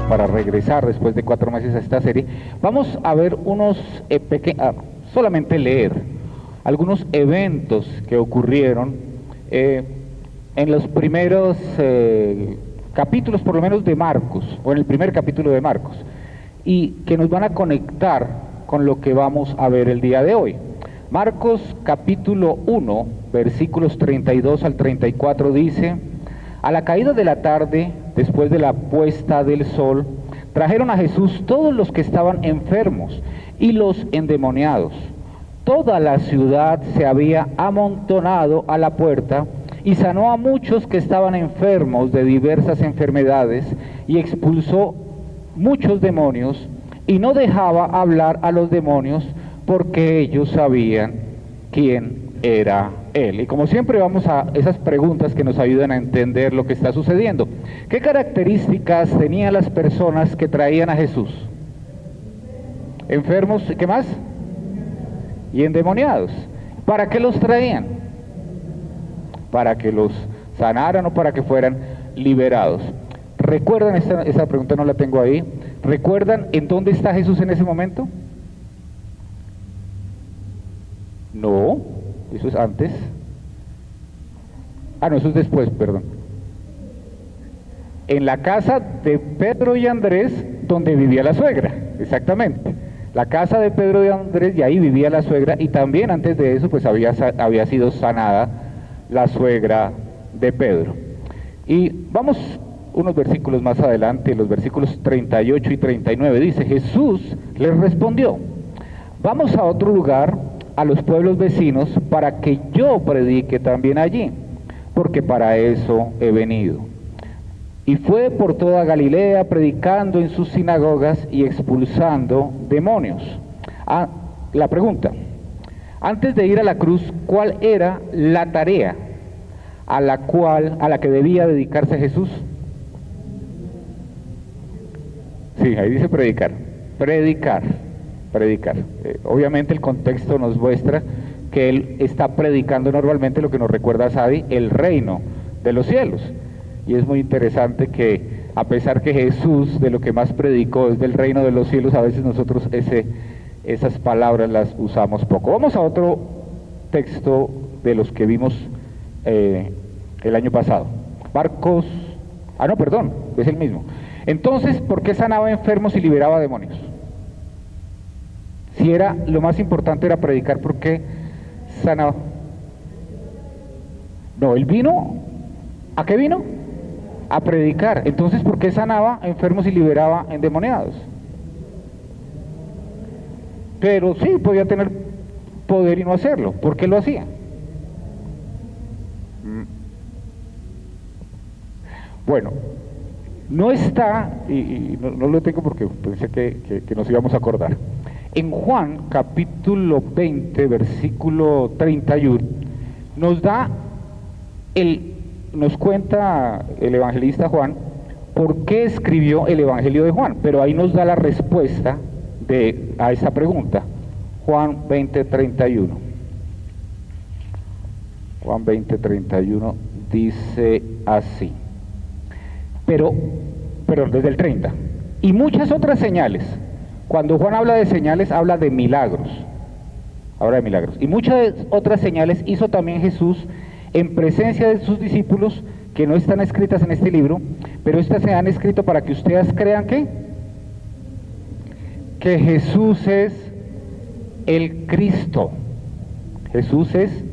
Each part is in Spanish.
para regresar después de 4 meses a esta serie, vamos a ver solamente leer algunos eventos que ocurrieron en los primeros capítulos, por lo menos de Marcos, o en el primer capítulo de Marcos, y que nos van a conectar con lo que vamos a ver el día de hoy. Marcos capítulo 1, versículos 32 al 34 dice: a la caída de la tarde, después de la puesta del sol, trajeron a Jesús todos los que estaban enfermos y los endemoniados. Toda la ciudad se había amontonado a la puerta y sanó a muchos que estaban enfermos de diversas enfermedades y expulsó muchos demonios y no dejaba hablar a los demonios porque ellos sabían quién era Él. Y como siempre vamos a esas preguntas que nos ayudan a entender lo que está sucediendo. ¿Qué características tenían las personas que traían a Jesús? Enfermos, ¿qué más? Y endemoniados. ¿Para qué los traían? Para que los sanaran o para que fueran liberados. ¿Recuerdan? Esa pregunta no la tengo ahí. ¿Recuerdan en dónde está Jesús en ese momento? No, eso es antes. No, eso es después, perdón. En la casa de Pedro y Andrés, donde vivía la suegra, exactamente. La casa de Pedro y Andrés, y ahí vivía la suegra, y también antes de eso, pues había sido sanada la suegra de Pedro. Y vamos unos versículos más adelante, los versículos 38 y 39, dice: Jesús les respondió: vamos a otro lugar, a los pueblos vecinos, para que yo predique también allí, porque para eso he venido. Y fue por toda Galilea predicando en sus sinagogas y expulsando demonios. La pregunta: antes de ir a la cruz, ¿cuál era la tarea a la que debía dedicarse Jesús? Sí, ahí dice predicar. Obviamente el contexto nos muestra que él está predicando normalmente, lo que nos recuerda a Sadi, el reino de los cielos. Y es muy interesante que, a pesar que Jesús de lo que más predicó es del reino de los cielos, a veces nosotros esas palabras las usamos poco. Vamos a otro texto de los que vimos el año pasado. Marcos, es el mismo. Entonces, ¿por qué sanaba enfermos y liberaba demonios? Si era lo más importante era predicar, ¿por qué sanaba? No, él vino, ¿a qué vino? A predicar. Entonces, ¿por qué sanaba enfermos y liberaba endemoniados? Pero sí, podía tener poder y no hacerlo. ¿Por qué lo hacía? Bueno, no está, y no lo tengo porque pensé que nos íbamos a acordar. En Juan capítulo 20, versículo 31, nos cuenta el evangelista Juan por qué escribió el Evangelio de Juan, pero ahí nos da la respuesta a esa pregunta. Juan 20, 31. Juan 20, 31 dice así. Perdón, desde el 30. Y muchas otras señales. Cuando Juan habla de señales, habla de milagros. Habla de milagros. Y muchas otras señales hizo también Jesús en presencia de sus discípulos, que no están escritas en este libro, pero estas se han escrito para que ustedes crean que Jesús es el Cristo. Jesús es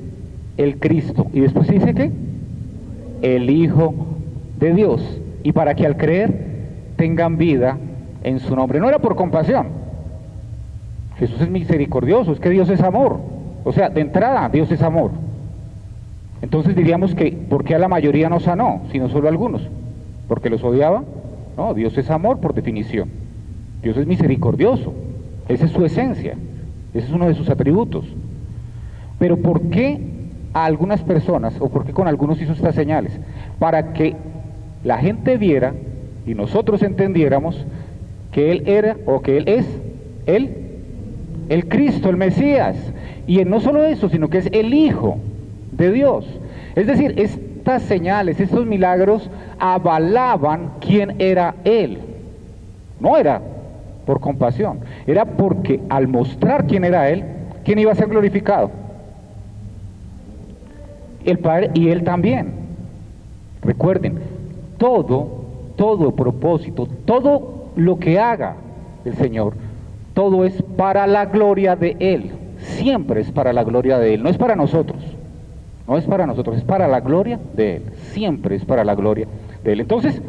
el Cristo. Y después dice que el Hijo de Dios. Y para que al creer tengan vida en su nombre. No era por compasión. Jesús es misericordioso, es que Dios es amor. O sea, de entrada, Dios es amor. Entonces diríamos que, ¿por qué a la mayoría no sanó, sino solo a algunos? ¿Porque los odiaba? No, Dios es amor por definición. Dios es misericordioso. Esa es su esencia. Ese es uno de sus atributos. Pero ¿por qué a algunas personas, o por qué con algunos hizo estas señales? Para que la gente viera y nosotros entendiéramos que Él era, o que Él es, el Cristo, el Mesías. Y no solo eso, sino que es el Hijo de Dios. Es decir, estas señales, estos milagros avalaban quién era Él. No era por compasión, era porque al mostrar quién era Él, ¿quién iba a ser glorificado? El Padre y Él también. Recuerden, todo propósito, todo lo que haga el Señor, todo es para la gloria de Él, siempre es para la gloria de Él, no es para nosotros, no es para nosotros, es para la gloria de Él, siempre es para la gloria de Él. Entonces,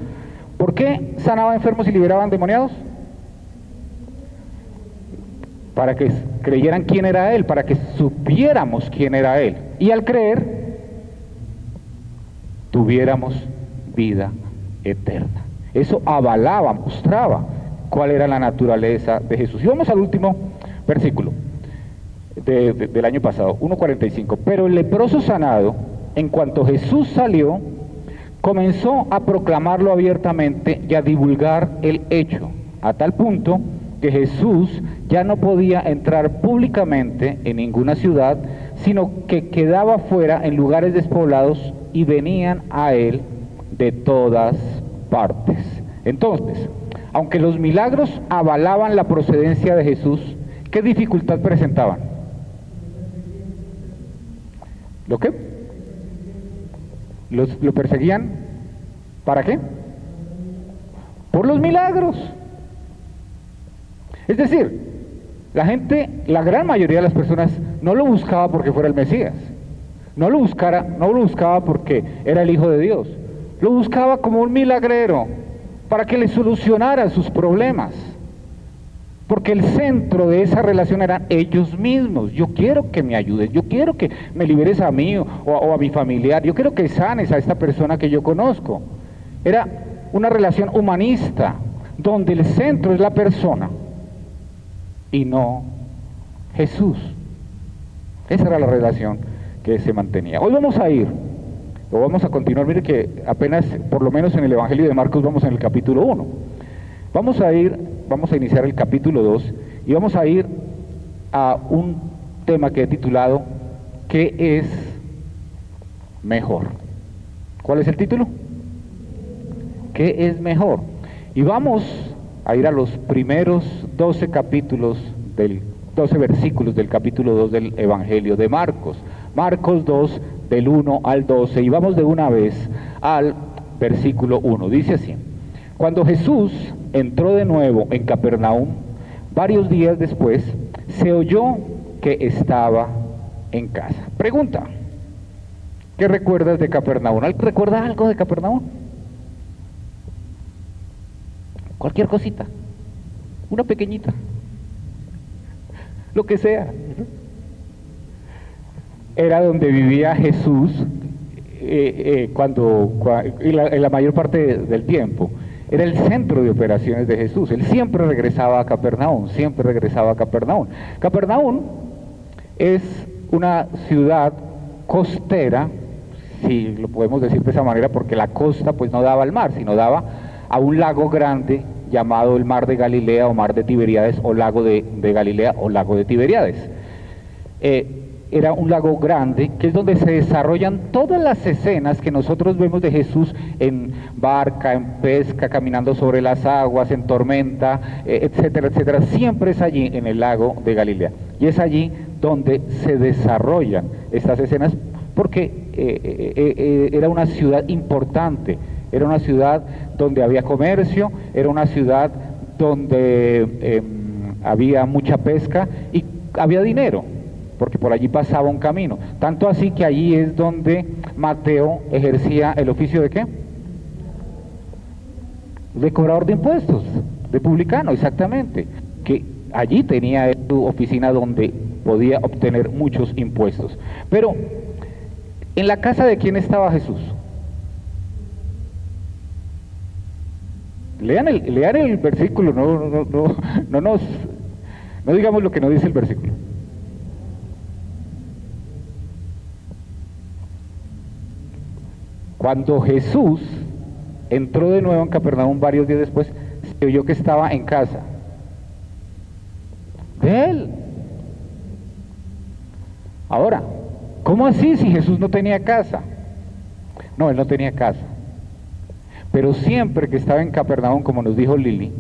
¿por qué sanaba enfermos y liberaba endemoniados? Para que creyeran quién era Él, para que supiéramos quién era Él, y al creer, tuviéramos vida eterna. Eso avalaba, mostraba cuál era la naturaleza de Jesús. Y vamos al último versículo del año pasado, 1:45. Pero el leproso sanado, en cuanto Jesús salió, comenzó a proclamarlo abiertamente y a divulgar el hecho, a tal punto que Jesús ya no podía entrar públicamente en ninguna ciudad, sino que quedaba fuera en lugares despoblados y venían a él de todas partes. Entonces, aunque los milagros avalaban la procedencia de Jesús, ¿qué dificultad presentaban? ¿Lo qué? ¿Lo perseguían? ¿Para qué? Por los milagros. Es decir, la gente, la gran mayoría de las personas no lo buscaba porque fuera el Mesías, no lo buscaba porque era el Hijo de Dios, lo buscaba como un milagrero para que le solucionara sus problemas, porque el centro de esa relación eran ellos mismos. Yo quiero que me ayudes, yo quiero que me liberes a mí o a mi familiar, yo quiero que sanes a esta persona que yo conozco. Era una relación humanista, donde el centro es la persona y no Jesús. Esa era la relación que se mantenía. Hoy vamos a continuar, mire que apenas, por lo menos en el Evangelio de Marcos, vamos en el capítulo 1. Vamos a iniciar el capítulo 2 y vamos a ir a un tema que he titulado ¿qué es mejor? ¿Cuál es el título? ¿Qué es mejor? Y vamos a ir a los primeros 12 versículos del capítulo 2 del Evangelio de Marcos. Marcos 2, del 1 al 12, y vamos de una vez al versículo 1. Dice así: Cuando Jesús entró de nuevo en Capernaum, varios días después, se oyó que estaba en casa. Pregunta: ¿qué recuerdas de Capernaum? ¿Recuerdas algo de Capernaum? Cualquier cosita, una pequeñita, lo que sea. Era donde vivía Jesús en la mayor parte del tiempo. Era el centro de operaciones de Jesús. Él siempre regresaba a Capernaum, Capernaum es una ciudad costera, si lo podemos decir de esa manera, porque la costa pues no daba al mar, sino daba a un lago grande llamado el Mar de Galilea o Mar de Tiberíades o Lago de Galilea o Lago de Tiberíades. Era un lago grande que es donde se desarrollan todas las escenas que nosotros vemos de Jesús en barca, en pesca, caminando sobre las aguas, en tormenta, etcétera, etcétera. Siempre es allí en el lago de Galilea, y es allí donde se desarrollan estas escenas, porque era una ciudad importante, era una ciudad donde había comercio, era una ciudad donde había mucha pesca y había dinero, porque por allí pasaba un camino. Tanto así que allí es donde Mateo ejercía el oficio ¿de qué? De cobrador de impuestos, de publicano, exactamente. Que allí tenía su oficina donde podía obtener muchos impuestos. Pero, ¿en la casa de quién estaba Jesús? Lean el versículo, no digamos lo que no dice el versículo. Cuando Jesús entró de nuevo en Capernaum varios días después, se oyó que estaba en casa de él. Ahora, ¿cómo así si Jesús no tenía casa? No, él no tenía casa. Pero siempre que estaba en Capernaum, como nos dijo Lili,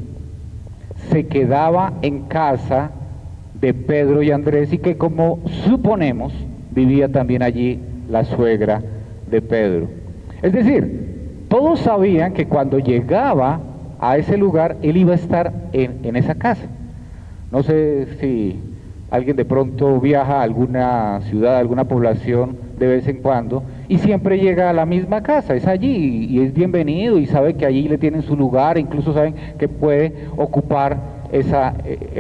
se quedaba en casa de Pedro y Andrés y que, como suponemos, vivía también allí la suegra de Pedro. Es decir, todos sabían que cuando llegaba a ese lugar, él iba a estar en esa casa. No sé si alguien de pronto viaja a alguna ciudad, a alguna población de vez en cuando, y siempre llega a la misma casa, es allí, y es bienvenido, y sabe que allí le tienen su lugar, incluso saben que puede ocupar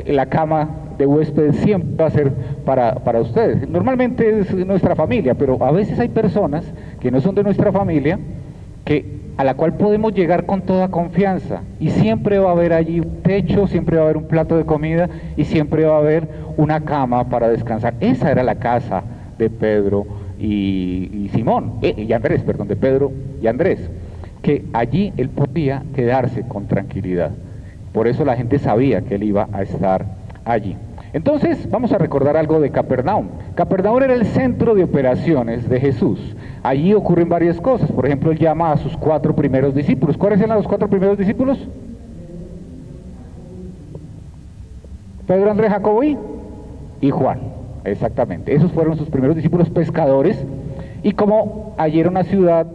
la cama de huéspedes, siempre va a ser para ustedes. Normalmente es nuestra familia, pero a veces hay personas que no son de nuestra familia, a la cual podemos llegar con toda confianza, y siempre va a haber allí un techo, siempre va a haber un plato de comida, y siempre va a haber una cama para descansar. Esa era la casa de Pedro y Simón, y Andrés, perdón, de Pedro y Andrés, que allí él podía quedarse con tranquilidad. Por eso la gente sabía que él iba a estar allí. Entonces, vamos a recordar algo de Capernaum. Capernaum era el centro de operaciones de Jesús. Allí ocurren varias cosas. Por ejemplo, él llama a sus 4 primeros discípulos. ¿Cuáles eran los 4 primeros discípulos? Pedro, Andrés, Jacobo y Juan. Exactamente. Esos fueron sus primeros discípulos pescadores. Y como allí era una ciudad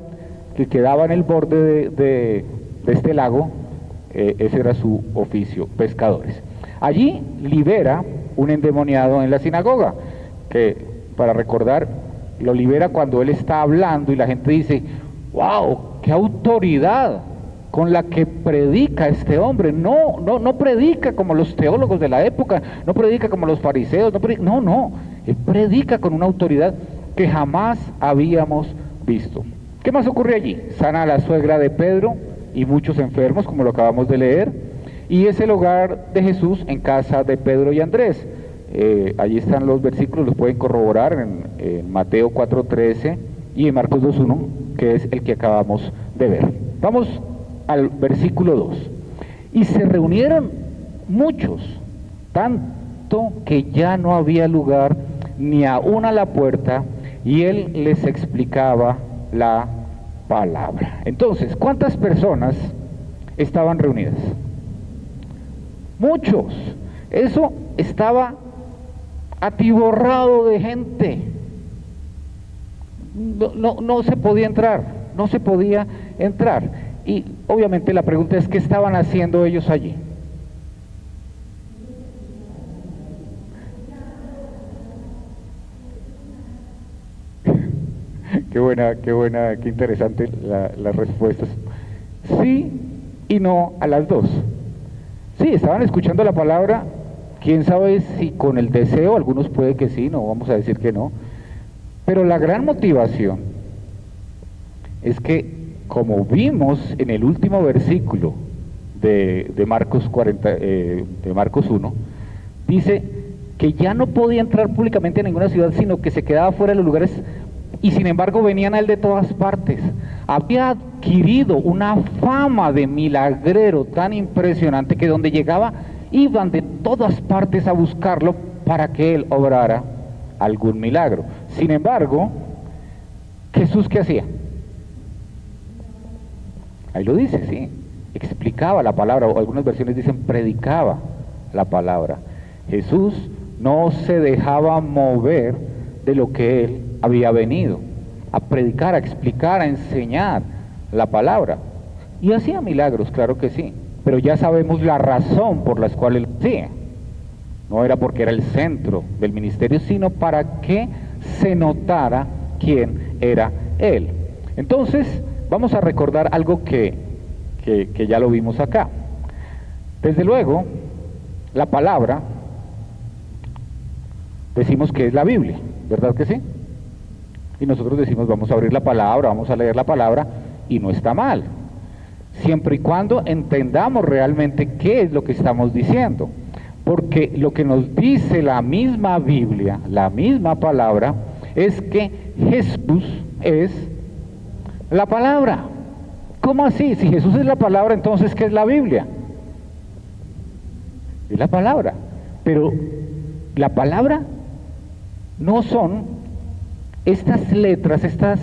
que quedaba en el borde de este lago, ese era su oficio, pescadores. Allí libera un endemoniado en la sinagoga, que, para recordar, lo libera cuando él está hablando y la gente dice: ¡wow! ¡Qué autoridad con la que predica este hombre! No predica como los teólogos de la época, no predica como los fariseos, no, él predica con una autoridad que jamás habíamos visto. ¿Qué más ocurre allí? Sana a la suegra de Pedro y muchos enfermos, como lo acabamos de leer, y es el hogar de Jesús en casa de Pedro y Andrés. Allí están los versículos, los pueden corroborar en Mateo 4:13 y en Marcos 2:1, que es el que acabamos de ver. Vamos al versículo 2. Y se reunieron muchos, tanto que ya no había lugar ni aún a la puerta, y él les explicaba la palabra. Entonces, ¿cuántas personas estaban reunidas? Muchos. Eso estaba atiborrado de gente. No se podía entrar, no se podía entrar. Y obviamente la pregunta es: ¿qué estaban haciendo ellos allí? Qué buena, qué interesante las respuestas. Sí y no a las dos. Sí, estaban escuchando la palabra, quién sabe si con el deseo, algunos puede que sí, no vamos a decir que no, pero la gran motivación es que, como vimos en el último versículo de Marcos 1, dice que ya no podía entrar públicamente a ninguna ciudad, sino que se quedaba fuera de los lugares, y sin embargo venían a él de todas partes. Había adquirido una fama de milagrero tan impresionante que donde llegaba iban de todas partes a buscarlo para que él obrara algún milagro. Sin embargo, ¿Jesús qué hacía? Ahí lo dice, sí, explicaba la palabra, o algunas versiones dicen predicaba la palabra. Jesús no se dejaba mover de lo que él había venido a predicar, a explicar, a enseñar la palabra. Y hacía milagros, claro que sí, pero ya sabemos la razón por la cual él lo hacía. No era porque era el centro del ministerio, sino para que se notara quién era él. Entonces, vamos a recordar algo que ya lo vimos acá. Desde luego, la palabra, decimos que es la Biblia, ¿verdad que sí? Y nosotros decimos: vamos a abrir la palabra, vamos a leer la palabra, y no está mal, siempre y cuando entendamos realmente qué es lo que estamos diciendo, porque lo que nos dice la misma Biblia, la misma palabra, es que Jesús es la palabra. ¿Cómo así? Si Jesús es la palabra, entonces ¿qué es la Biblia? Es la palabra, pero la palabra no son estas letras, estas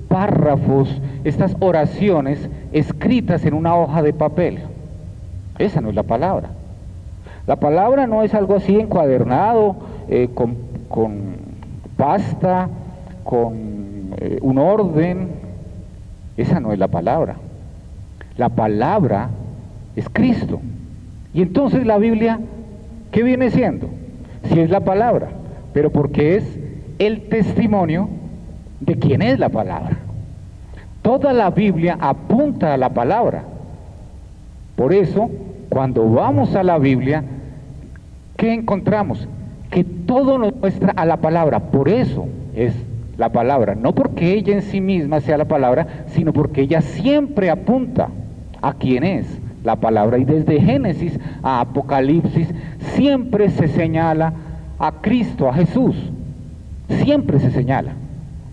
párrafos, estas oraciones escritas en una hoja de papel. Esa no es la palabra. La palabra no es algo así encuadernado, con pasta, con un orden. Esa no es la palabra. La palabra es Cristo. Y entonces la Biblia, ¿qué viene siendo? Sí es la palabra, pero porque es el testimonio de quién es la palabra. Toda la Biblia apunta a la palabra. Por eso, cuando vamos a la Biblia, ¿qué encontramos? Que todo nos muestra a la palabra. Por eso es la palabra. No porque ella en sí misma sea la palabra, sino porque ella siempre apunta a quién es la palabra. Y desde Génesis a Apocalipsis siempre se señala a Cristo, a Jesús. Siempre se señala,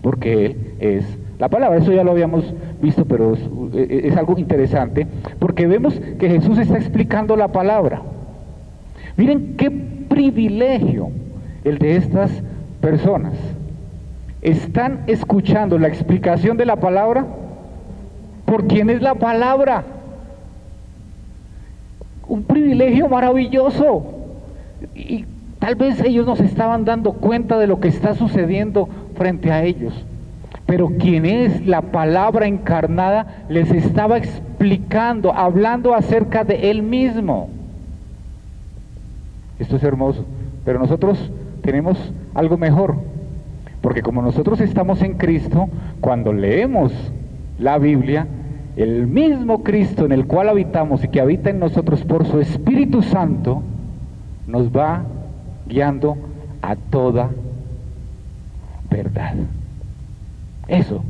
porque Él es la palabra. Eso ya lo habíamos visto, pero es algo interesante, porque vemos que Jesús está explicando la palabra. Miren qué privilegio el de estas personas. Están escuchando la explicación de la palabra por quién es la palabra. Un privilegio maravilloso. Y tal vez ellos no se estaban dando cuenta de lo que está sucediendo frente a ellos, pero quien es la palabra encarnada les estaba explicando, hablando acerca de Él mismo. Esto es hermoso, pero nosotros tenemos algo mejor, porque como nosotros estamos en Cristo, cuando leemos la Biblia, el mismo Cristo en el cual habitamos y que habita en nosotros por su Espíritu Santo, nos va guiando a toda verdad. Eso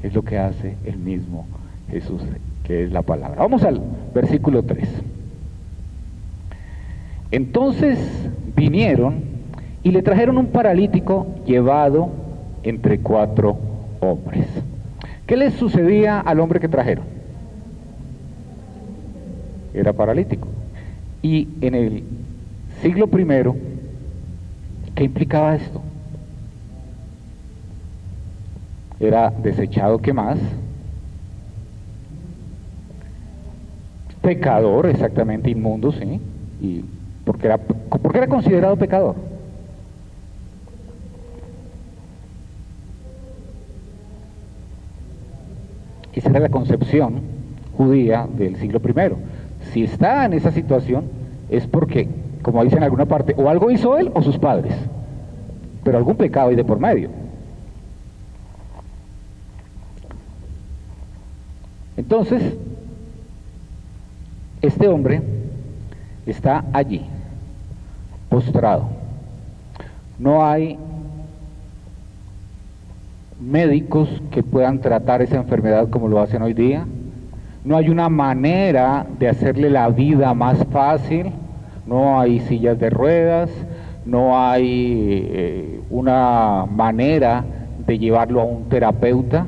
es lo que hace el mismo Jesús, que es la palabra. Vamos al versículo 3. Entonces vinieron y le trajeron un paralítico llevado entre 4 hombres. ¿Qué les sucedía al hombre que trajeron? Era paralítico. Y en el siglo I, ¿qué implicaba esto? Era desechado, ¿qué más? Pecador, exactamente, inmundo, ¿sí? Y ¿por qué era considerado pecador? Esa era la concepción judía del siglo I. Si está en esa situación es porque, como dice en alguna parte, o algo hizo él o sus padres, pero algún pecado hay de por medio. Entonces, este hombre está allí, postrado. No hay médicos que puedan tratar esa enfermedad como lo hacen hoy día. No hay una manera de hacerle la vida más fácil. No hay sillas de ruedas, no hay una manera de llevarlo a un terapeuta.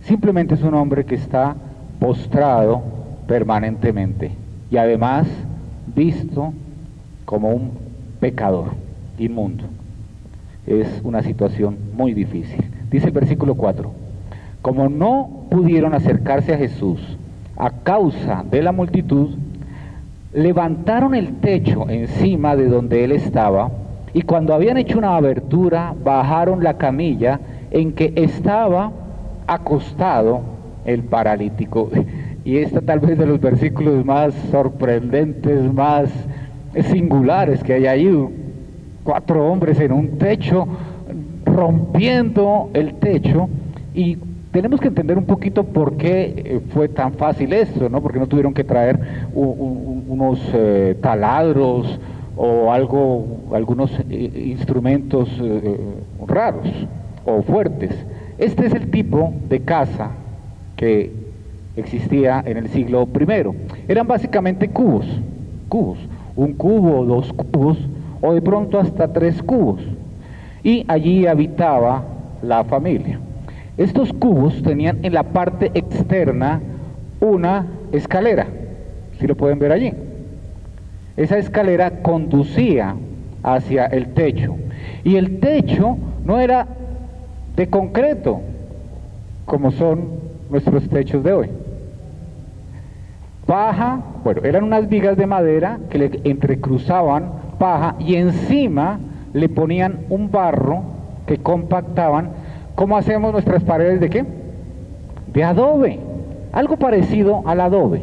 Simplemente es un hombre que está postrado permanentemente y además visto como un pecador inmundo. Es una situación muy difícil. Dice el versículo 4, como no pudieron acercarse a Jesús a causa de la multitud, levantaron el techo encima de donde él estaba, y cuando habían hecho una abertura, bajaron la camilla en que estaba acostado el paralítico. Y esta tal vez de los versículos más sorprendentes, más singulares que hay ahí. 4 hombres en un techo, rompiendo el techo, y tenemos que entender un poquito por qué fue tan fácil esto, ¿no? Porque no tuvieron que traer unos taladros o algunos instrumentos raros o fuertes. Este es el tipo de casa que existía en el siglo I. Eran básicamente cubos, un cubo, 2 cubos, o de pronto hasta 3 cubos, y allí habitaba la familia. Estos cubos tenían en la parte externa una escalera, si lo pueden ver allí. Esa escalera conducía hacia el techo, y el techo no era de concreto como son nuestros techos de hoy. paja, bueno, eran unas vigas de madera que le entrecruzaban paja y encima le ponían un barro que compactaban. ¿Cómo hacemos nuestras paredes de qué? De adobe, algo parecido al adobe.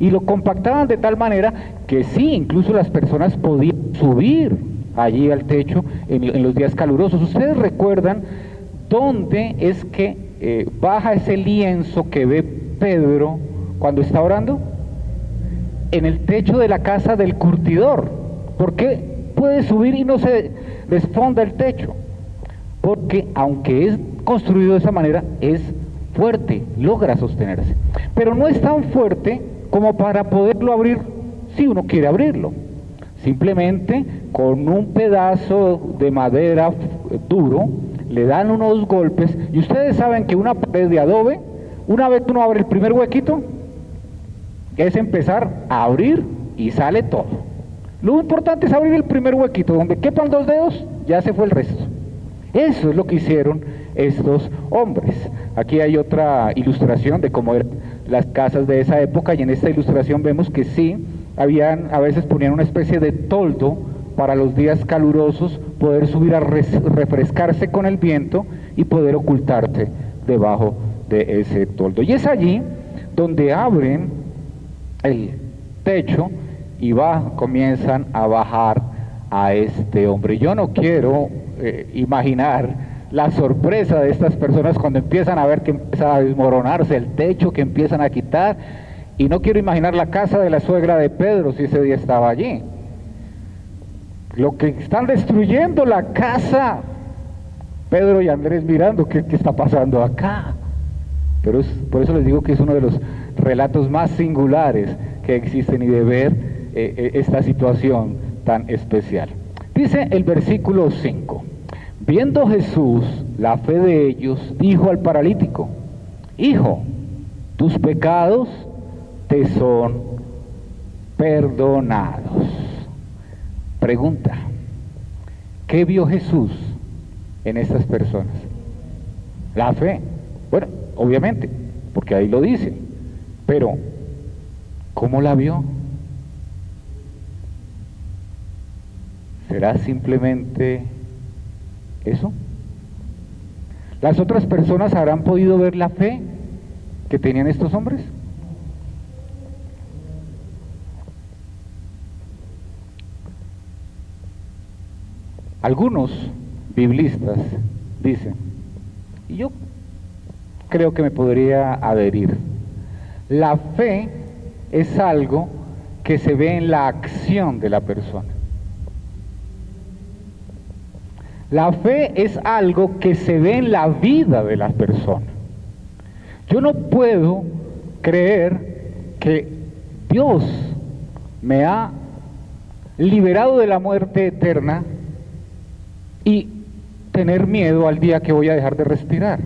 Y lo compactaban de tal manera que sí, incluso las personas podían subir allí al techo en los días calurosos. ¿Ustedes recuerdan dónde es que baja ese lienzo que ve Pedro cuando está orando? En el techo de la casa del curtidor. ¿Por qué puede subir y no se desfonda el techo? Porque aunque es construido de esa manera, es fuerte, logra sostenerse. Pero no es tan fuerte como para poderlo abrir si uno quiere abrirlo. Simplemente con un pedazo de madera duro, le dan unos golpes, y ustedes saben que una pared de adobe, una vez uno abre el primer huequito, es empezar a abrir y sale todo. Lo importante es abrir el primer huequito, donde quepan 2 dedos, ya se fue el resto. Eso es lo que hicieron estos hombres. Aquí hay otra ilustración de cómo eran las casas de esa época, y en esta ilustración vemos que sí, a veces ponían una especie de toldo para los días calurosos, poder subir a refrescarse con el viento y poder ocultarse debajo de ese toldo. Y es allí donde abren el techo y comienzan a bajar a este hombre. Yo no quiero imaginar la sorpresa de estas personas cuando empiezan a ver que empieza a desmoronarse el techo, que empiezan a quitar, y no quiero imaginar la casa de la suegra de Pedro si ese día estaba allí. Lo que están destruyendo la casa, Pedro y Andrés mirando qué está pasando acá. Pero por eso les digo que es uno de los relatos más singulares que existen, y de ver esta situación tan especial. Dice el versículo 5: viendo Jesús la fe de ellos, dijo al paralítico: hijo, tus pecados te son perdonados. Pregunta: ¿qué vio Jesús en estas personas? La fe. Bueno, obviamente, porque ahí lo dice, pero ¿cómo la vio? ¿Será simplemente eso? ¿Las otras personas habrán podido ver la fe que tenían estos hombres? Algunos biblistas dicen, y yo creo que me podría adherir, la fe es algo que se ve en la acción de la persona. La fe es algo que se ve en la vida de la persona. Yo no puedo creer que Dios me ha liberado de la muerte eterna y tener miedo al día que voy a dejar de respirar.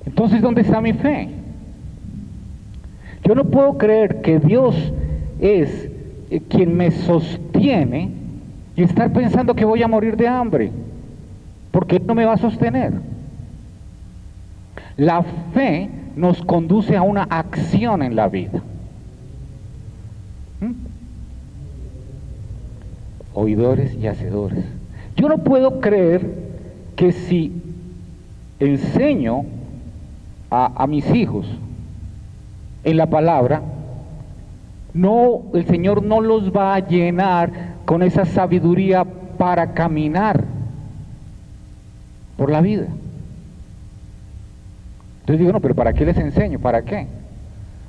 Entonces, ¿dónde está mi fe? Yo no puedo creer que Dios es quien me sostiene y estar pensando que voy a morir de hambre, porque Él no me va a sostener. La fe nos conduce a una acción en la vida. Oidores y hacedores. Yo no puedo creer que si enseño a mis hijos en la palabra, el Señor no los va a llenar con esa sabiduría para caminar por la vida. Entonces digo, no, pero ¿para qué les enseño? ¿Para qué?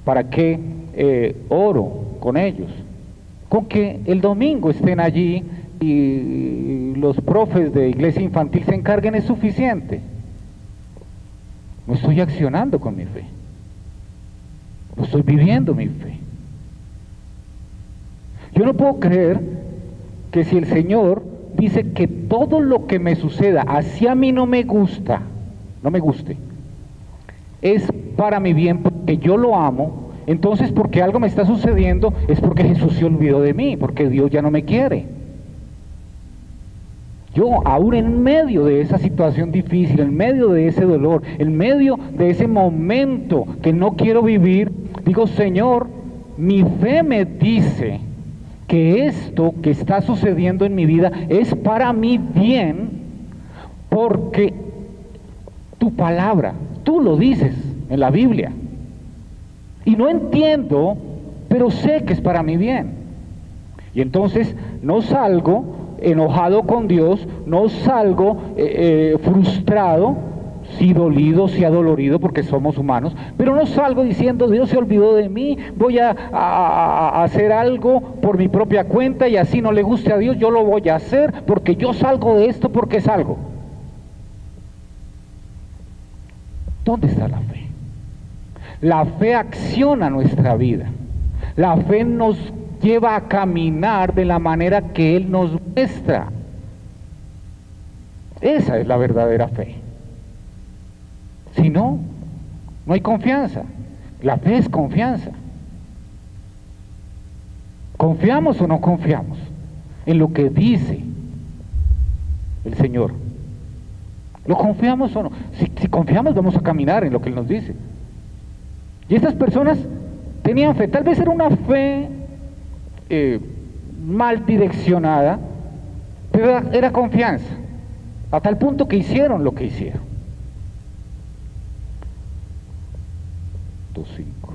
¿Para qué oro con ellos? Con que el domingo estén allí y los profes de iglesia infantil se encarguen es suficiente. No estoy accionando con mi fe, no estoy viviendo mi fe. Yo no puedo creer que si el Señor dice que todo lo que me suceda, así a mí no me guste, es para mi bien porque yo lo amo, entonces porque algo me está sucediendo es porque Jesús se olvidó de mí, porque Dios ya no me quiere. Yo, aún en medio de esa situación difícil, en medio de ese dolor, en medio de ese momento que no quiero vivir, Digo, Señor, mi fe me dice que esto que está sucediendo en mi vida es para mi bien, porque tu palabra, tú lo dices en la Biblia. Y no entiendo, pero sé que es para mi bien. Y entonces no salgo enojado con Dios, no salgo frustrado, sí dolido, sí adolorido, porque somos humanos, pero no salgo diciendo, Dios se olvidó de mí, voy a hacer algo por mi propia cuenta y así no le guste a Dios, yo lo voy a hacer porque yo salgo de esto porque salgo. ¿Dónde está la fe? La fe acciona nuestra vida. La fe nos lleva a caminar de la manera que Él nos muestra. Esa es la verdadera fe. Si no, no hay confianza. La fe es confianza. ¿Confiamos o no confiamos en lo que dice el Señor? ¿Lo confiamos o no? Si confiamos, vamos a caminar en lo que Él nos dice. Y estas personas tenían fe, tal vez era una fe mal direccionada, pero era confianza, a tal punto que hicieron lo que hicieron. 2:5.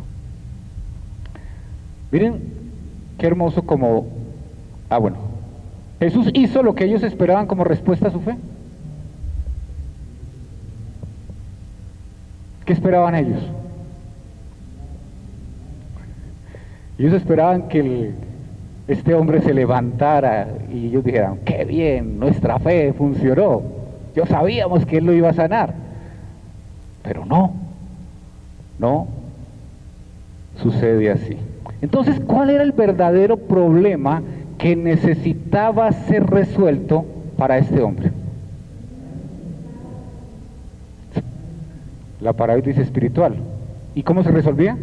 Miren qué hermoso como, bueno, Jesús hizo lo que ellos esperaban como respuesta a su fe. ¿Qué esperaban ellos? Ellos esperaban que este hombre se levantara y ellos dijeran, qué bien, nuestra fe funcionó, yo sabíamos que él lo iba a sanar, pero no sucede así. Entonces, ¿cuál era el verdadero problema que necesitaba ser resuelto para este hombre? La parálisis espiritual. ¿Y cómo se resolvía?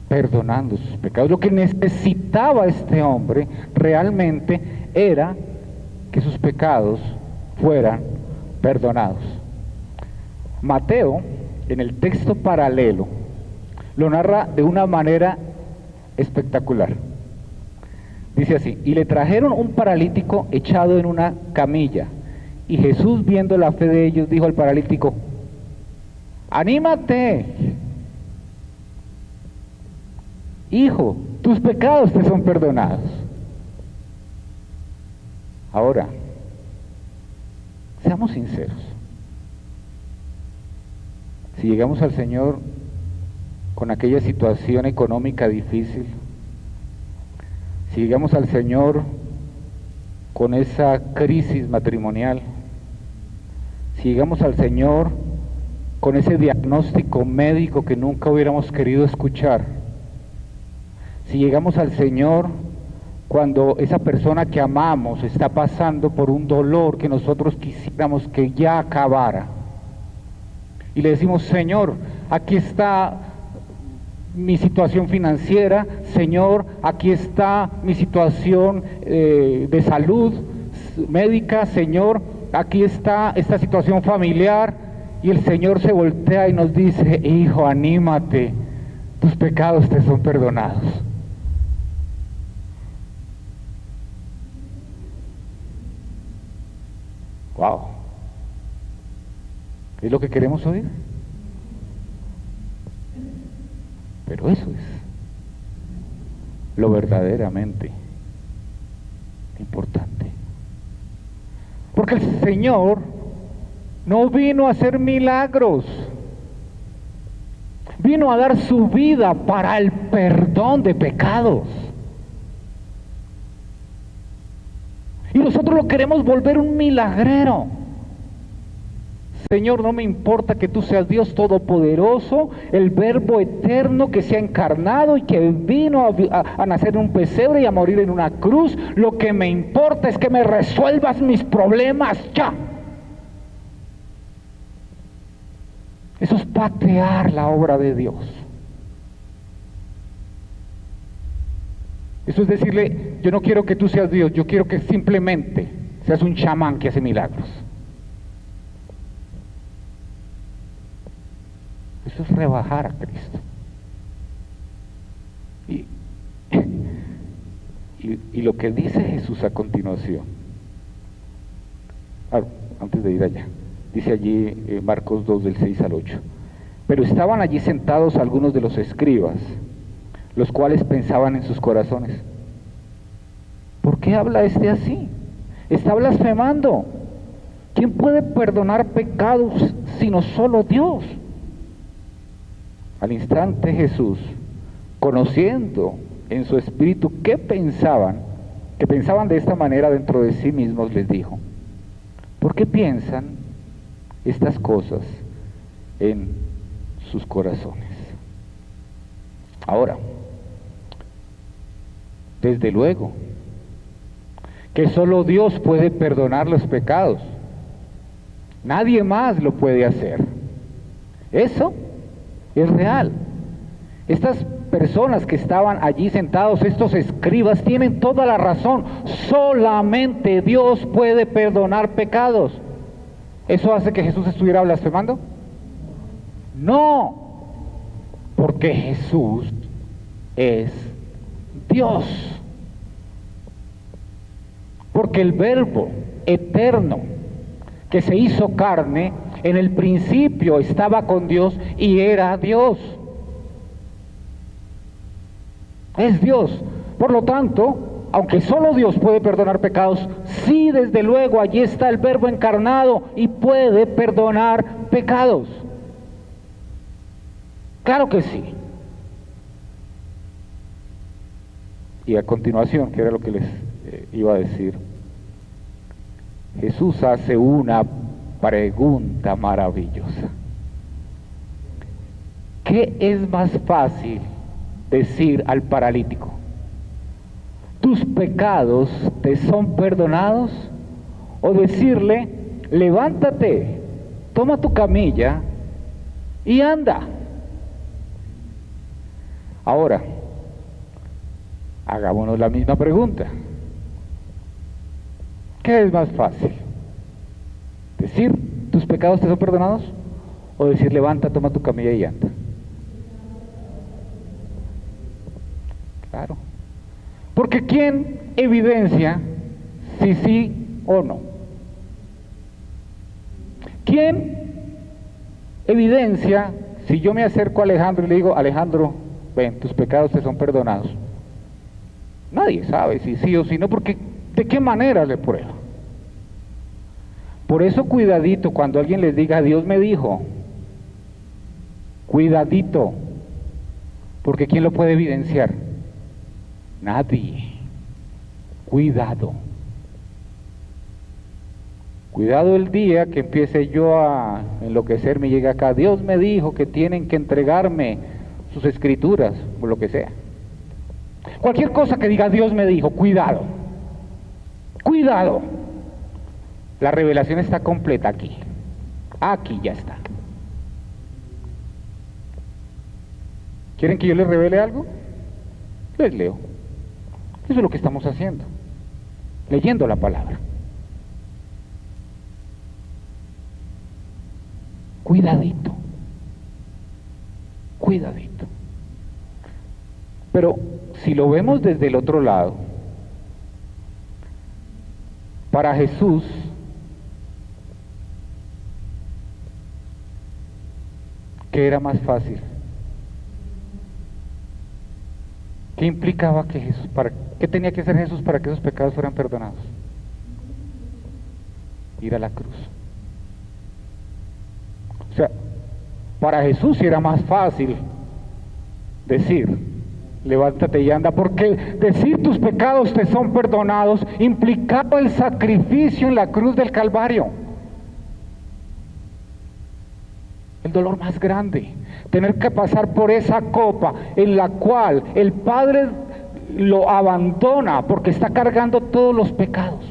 Perdonando sus pecados. Lo que necesitaba este hombre realmente era que sus pecados fueran perdonados. Mateo, en el texto paralelo, lo narra de una manera espectacular. Dice así: y le trajeron un paralítico echado en una camilla, y Jesús, viendo la fe de ellos, dijo al paralítico, anímate, hijo, tus pecados te son perdonados. Ahora, seamos sinceros. Si llegamos al Señor con aquella situación económica difícil, si llegamos al Señor con esa crisis matrimonial, si llegamos al Señor con ese diagnóstico médico que nunca hubiéramos querido escuchar, si llegamos al Señor cuando esa persona que amamos está pasando por un dolor que nosotros quisiéramos que ya acabara, y le decimos, Señor, aquí está mi situación financiera, Señor, aquí está mi situación de salud médica, Señor, aquí está esta situación familiar, y el Señor se voltea y nos dice, hijo, anímate, tus pecados te son perdonados. Wow. ¿Es lo que queremos oír? Pero eso es lo verdaderamente importante. Porque el Señor no vino a hacer milagros, vino a dar su vida para el perdón de pecados. Y nosotros lo queremos volver un milagrero. Señor, no me importa que tú seas Dios Todopoderoso, el Verbo eterno que se ha encarnado y que vino a nacer en un pesebre y a morir en una cruz. Lo que me importa es que me resuelvas mis problemas ya. Eso es patear la obra de Dios. Eso es decirle, yo no quiero que tú seas Dios, yo quiero que simplemente seas un chamán que hace milagros. Eso es rebajar a Cristo. Y, y lo que dice Jesús a continuación, antes de ir allá, dice allí Marcos 2 del 6 al 8, pero estaban allí sentados algunos de los escribas, los cuales pensaban en sus corazones, ¿por qué habla este así? Está blasfemando. ¿Quién puede perdonar pecados sino solo Dios? Al instante Jesús, conociendo en su espíritu que pensaban de esta manera dentro de sí mismos, les dijo, ¿por qué piensan estas cosas en sus corazones? Ahora, desde luego, que solo Dios puede perdonar los pecados. Nadie más lo puede hacer. Eso es real. Estas personas que estaban allí sentados, estos escribas, tienen toda la razón. Solamente Dios puede perdonar pecados. ¿Eso hace que Jesús estuviera blasfemando? No, porque Jesús es Dios. Porque el Verbo eterno que se hizo carne, en el principio estaba con Dios y era Dios. Es Dios. Por lo tanto, aunque solo Dios puede perdonar pecados, sí, desde luego, allí está el Verbo encarnado y puede perdonar pecados. Claro que sí. Y a continuación, que era lo que les iba a decir, Jesús hace una pregunta maravillosa. ¿Qué es más fácil decir al paralítico? ¿Tus pecados te son perdonados? ¿O decirle, levántate, toma tu camilla y anda? Ahora, hagámonos la misma pregunta. ¿Qué es más fácil? ¿Decir, tus pecados te son perdonados? ¿O decir, levanta, toma tu camilla y anda? Claro. Porque ¿quién evidencia si sí o no? ¿Quién evidencia si yo me acerco a Alejandro y le digo, Alejandro, ven, tus pecados te son perdonados? Nadie sabe si sí o si no, porque ¿de qué manera le prueba? Por eso cuidadito cuando alguien les diga, Dios me dijo, cuidadito, porque ¿quién lo puede evidenciar? Nadie. Cuidado. Cuidado el día que empiece yo a enloquecerme y llegue acá, Dios me dijo que tienen que entregarme sus escrituras, o lo que sea. Cualquier cosa que diga Dios me dijo, cuidado. Cuidado. La revelación está completa aquí. Aquí ya está. ¿Quieren que yo les revele algo? Les leo. Eso es lo que estamos haciendo. Leyendo la palabra. Cuidadito. Cuidadito. Pero si lo vemos desde el otro lado, para Jesús, ¿qué era más fácil? ¿Qué implicaba que Jesús, qué tenía que hacer Jesús para que esos pecados fueran perdonados? Ir a la cruz. O sea, para Jesús era más fácil decir, levántate y anda, porque decir tus pecados te son perdonados implicaba el sacrificio en la cruz del Calvario. El dolor más grande, tener que pasar por esa copa en la cual el Padre lo abandona porque está cargando todos los pecados.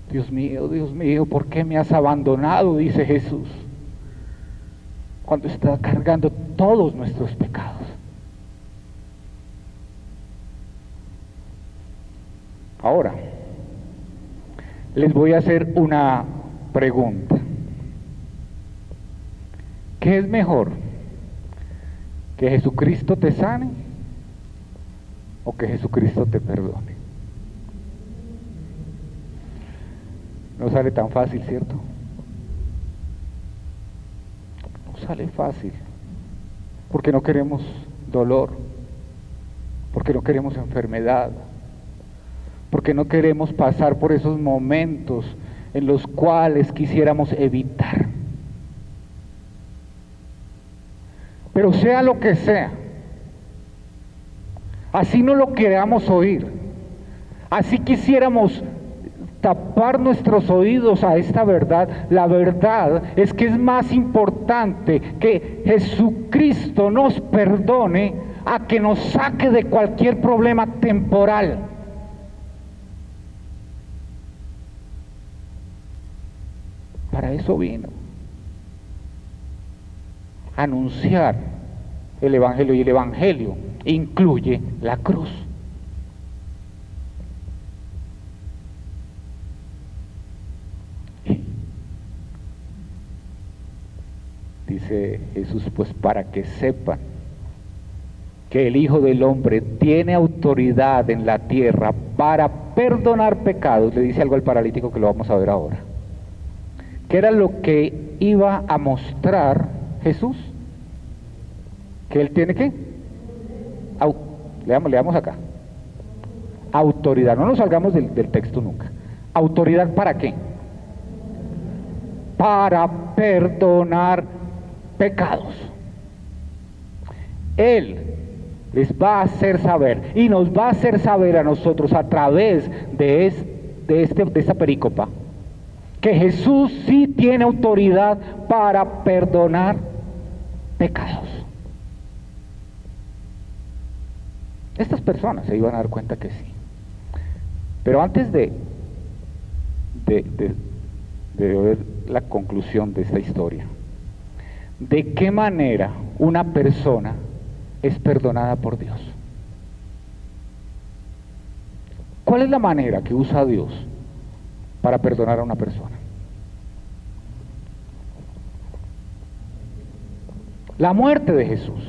Dios mío, ¿por qué me has abandonado? Dice Jesús, cuando está cargando todos nuestros pecados. Ahora, les voy a hacer una pregunta. ¿Qué es mejor? ¿Que Jesucristo te sane o que Jesucristo te perdone? No sale tan fácil, ¿cierto? No sale fácil, porque no queremos dolor, porque no queremos enfermedad, porque no queremos pasar por esos momentos en los cuales quisiéramos evitar. Pero sea lo que sea, así no lo queramos oír, así quisiéramos tapar nuestros oídos a esta verdad, la verdad es que es más importante que Jesucristo nos perdone a que nos saque de cualquier problema temporal. Para eso vino, anunciar el Evangelio, y el Evangelio incluye la cruz. Dice Jesús, pues para que sepan que el Hijo del Hombre tiene autoridad en la tierra para perdonar pecados. Le dice algo al paralítico que lo vamos a ver ahora. ¿Qué era lo que iba a mostrar Jesús? Que él tiene ¿qué? Leamos acá. Autoridad, no nos salgamos del texto nunca. ¿Autoridad para qué? Para perdonar pecados. Él les va a hacer saber y nos va a hacer saber a nosotros a través de esta perícopa que Jesús sí tiene autoridad para perdonar pecados. Estas personas se iban a dar cuenta que sí. Pero antes de ver la conclusión de esta historia, ¿de qué manera una persona es perdonada por Dios? ¿Cuál es la manera que usa Dios para perdonar a una persona? La muerte de Jesús.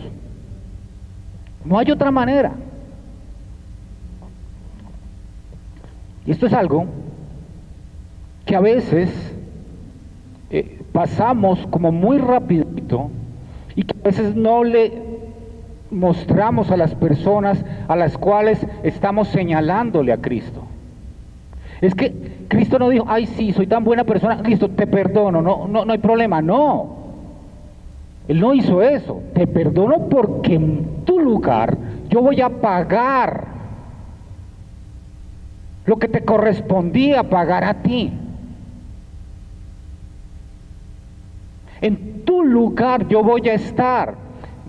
No hay otra manera. Y esto es algo que a veces pasamos como muy rapidito y que a veces no le mostramos a las personas a las cuales estamos señalándole a Cristo. Es que Cristo no dijo, ay sí, soy tan buena persona, listo, te perdono, no hay problema, no. Él no hizo eso, te perdono porque en tu lugar yo voy a pagar lo que te correspondía pagar a ti. En tu lugar yo voy a estar.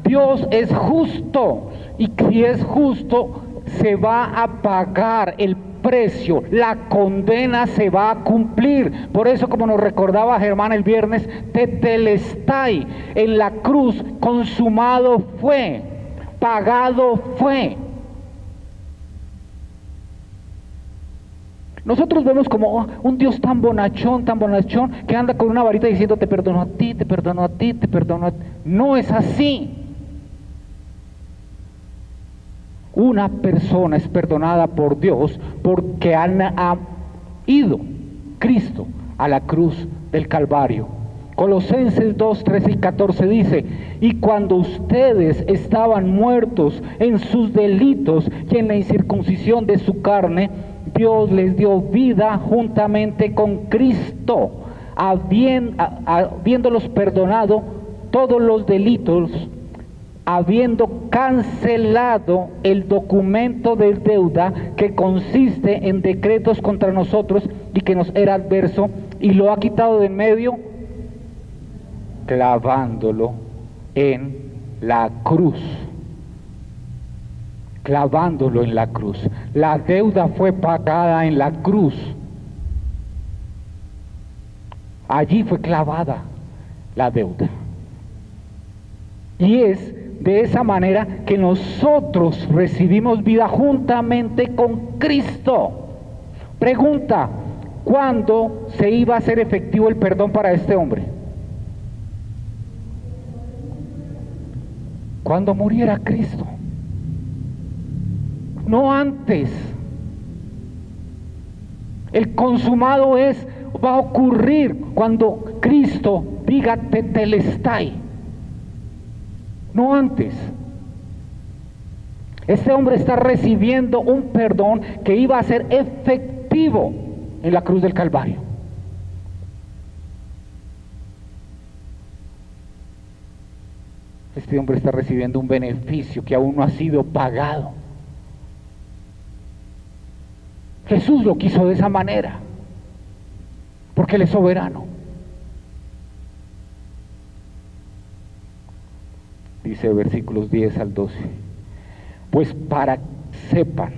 Dios es justo, y si es justo se va a pagar el precio, la condena se va a cumplir. Por eso, como nos recordaba Germán el viernes, tetelestai, en la cruz consumado fue, pagado fue. Nosotros vemos como un Dios tan bonachón, que anda con una varita diciendo te perdono a ti, te perdono a ti, te perdono a ti. No es así. Una persona es perdonada por Dios porque ha ido Cristo a la cruz del Calvario. Colosenses 2, 13 y 14 dice, y cuando ustedes estaban muertos en sus delitos y en la incircuncisión de su carne, Dios les dio vida juntamente con Cristo, habiéndolos perdonado todos los delitos, habiendo cancelado el documento de deuda que consiste en decretos contra nosotros y que nos era adverso, y lo ha quitado de en medio, clavándolo en la cruz. Clavándolo en la cruz. La deuda fue pagada en la cruz. Allí fue clavada la deuda. Y es de esa manera que nosotros recibimos vida juntamente con Cristo. Pregunta, ¿cuándo se iba a hacer efectivo el perdón para este hombre? cuando muriera Cristo, no antes. El consumado va a ocurrir cuando Cristo diga tetelestai, no antes. Este hombre está recibiendo un perdón que iba a ser efectivo en la cruz del Calvario. Este hombre está recibiendo un beneficio que aún no ha sido pagado. Jesús lo quiso de esa manera, porque Él es soberano. Dice versículos 10 al 12. Pues para que sepan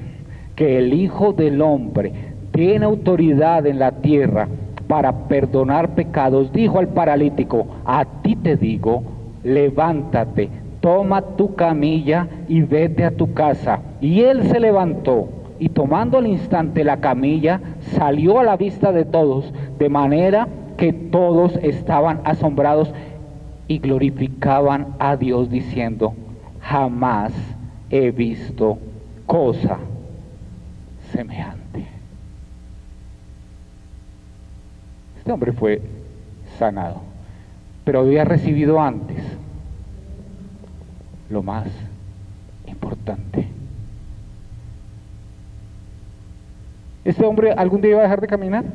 que el Hijo del Hombre tiene autoridad en la tierra para perdonar pecados, dijo al paralítico: a ti te digo, levántate, toma tu camilla y vete a tu casa. Y él se levantó, y tomando al instante la camilla, salió a la vista de todos, de manera que todos estaban asombrados y glorificaban a Dios, diciendo: jamás he visto cosa semejante. Este hombre fue sanado, pero había recibido antes lo más importante. ¿Este hombre algún día iba a dejar de caminar?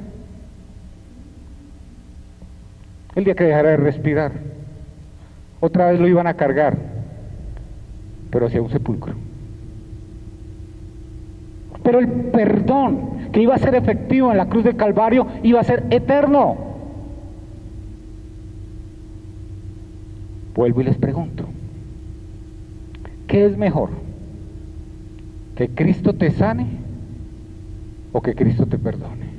El día que dejara de respirar, otra vez lo iban a cargar, pero hacia un sepulcro. Pero el perdón que iba a ser efectivo en la cruz del Calvario iba a ser eterno. Vuelvo y les pregunto, ¿qué es mejor? ¿Que Cristo te sane o que Cristo te perdone?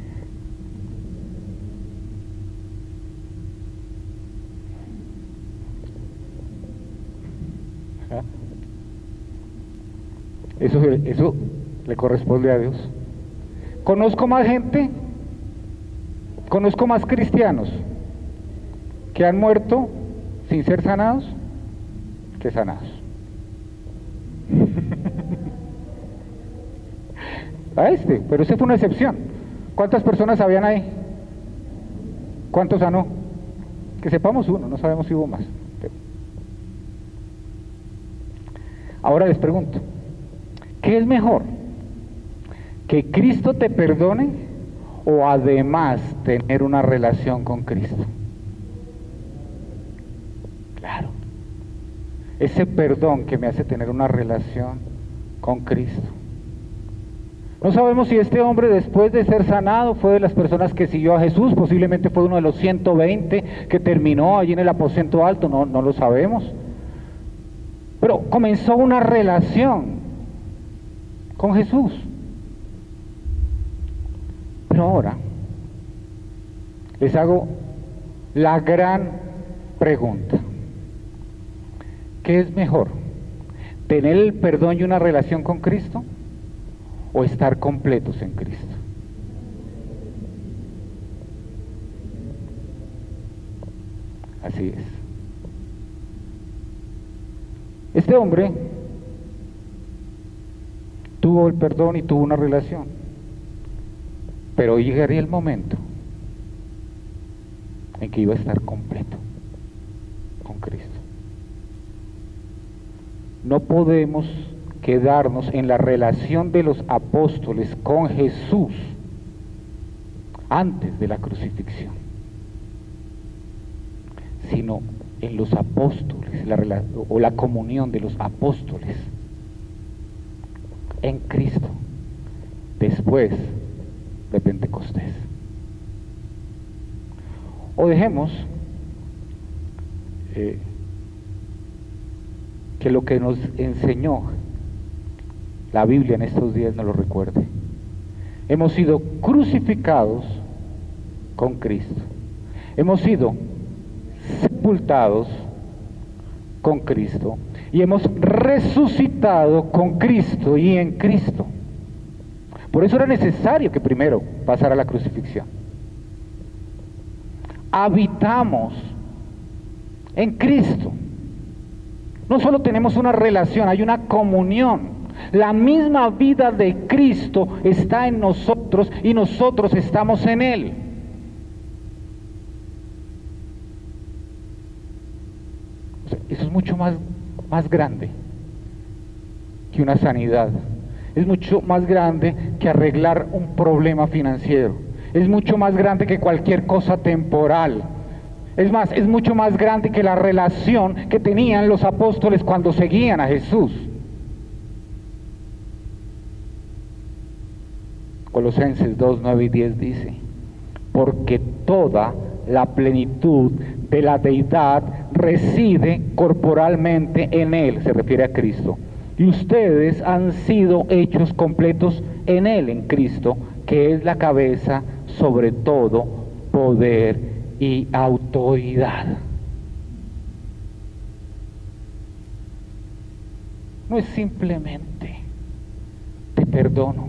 Eso le corresponde a Dios. Conozco más gente, conozco más cristianos que han muerto sin ser sanados que sanados. Pero ese fue una excepción. ¿Cuántas personas habían ahí? ¿Cuántos sanó? Que sepamos uno, no sabemos si hubo más. Ahora les pregunto, ¿qué es mejor? ¿Que Cristo te perdone o además tener una relación con Cristo? Claro, ese perdón que me hace tener una relación con Cristo. No sabemos si este hombre, después de ser sanado, fue de las personas que siguió a Jesús. Posiblemente fue uno de los 120 que terminó allí en el aposento alto, no lo sabemos. Pero comenzó una relación con Jesús. Pero ahora les hago la gran pregunta: ¿qué es mejor? ¿Tener el perdón y una relación con Cristo o estar completos en Cristo? Así es. Este hombre tuvo el perdón y tuvo una relación, pero llegaría el momento en que iba a estar completo con Cristo. No podemos quedarnos en la relación de los apóstoles con Jesús antes de la crucifixión, sino en los apóstoles, la comunión de los apóstoles en Cristo después de Pentecostés. O dejemos que lo que nos enseñó la Biblia en estos días nos lo recuerde. Hemos sido crucificados con Cristo, hemos sido sepultados con Cristo y hemos resucitado con Cristo y en Cristo. Por eso era necesario que primero pasara la crucifixión. Habitamos en Cristo. No solo tenemos una relación, hay una comunión. La misma vida de Cristo está en nosotros y nosotros estamos en Él. O sea, eso es mucho más grande que una sanidad. Es mucho más grande que arreglar un problema financiero. Es mucho más grande que cualquier cosa temporal. Es más, es mucho más grande que la relación que tenían los apóstoles cuando seguían a Jesús. Colosenses 2, 9 y 10 dice: porque toda la plenitud de la deidad reside corporalmente en Él, se refiere a Cristo. Y ustedes han sido hechos completos en Él, en Cristo, que es la cabeza sobre todo poder y autoridad. No es simplemente te perdono.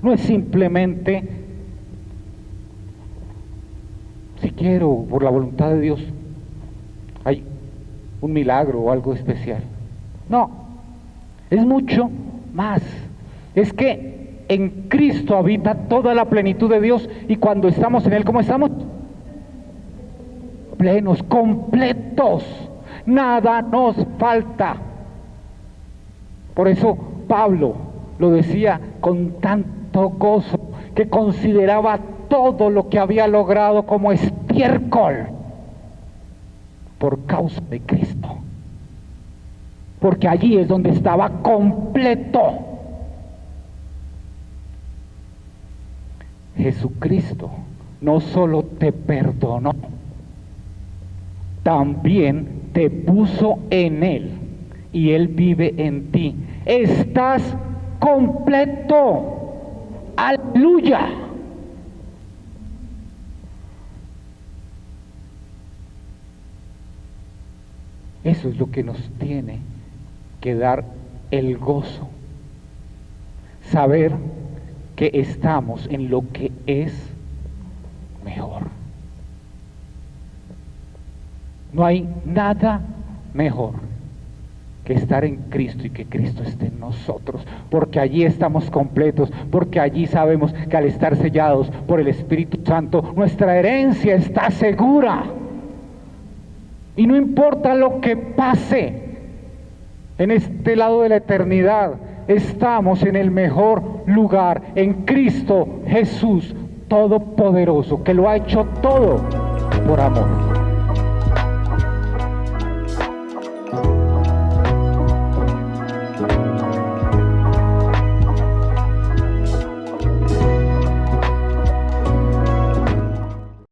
No es simplemente si quiero, por la voluntad de Dios, hay un milagro o algo especial. No, es mucho más. Es que en Cristo habita toda la plenitud de Dios y cuando estamos en Él, ¿cómo estamos? Plenos, completos. Nada nos falta. Por eso Pablo lo decía con tanto gozo, que consideraba todo lo que había logrado como estiércol por causa de Cristo, porque allí es donde estaba completo. Jesucristo no solo te perdonó, también te puso en Él y Él vive en ti. Estás completo. Aleluya. Eso es lo que nos tiene que dar el gozo. Saber que estamos en lo que es mejor. No hay nada mejor que estar en Cristo y que Cristo esté en nosotros, porque allí estamos completos, porque allí sabemos que al estar sellados por el Espíritu Santo, nuestra herencia está segura. Y no importa lo que pase en este lado de la eternidad, estamos en el mejor lugar, en Cristo Jesús Todopoderoso, que lo ha hecho todo por amor.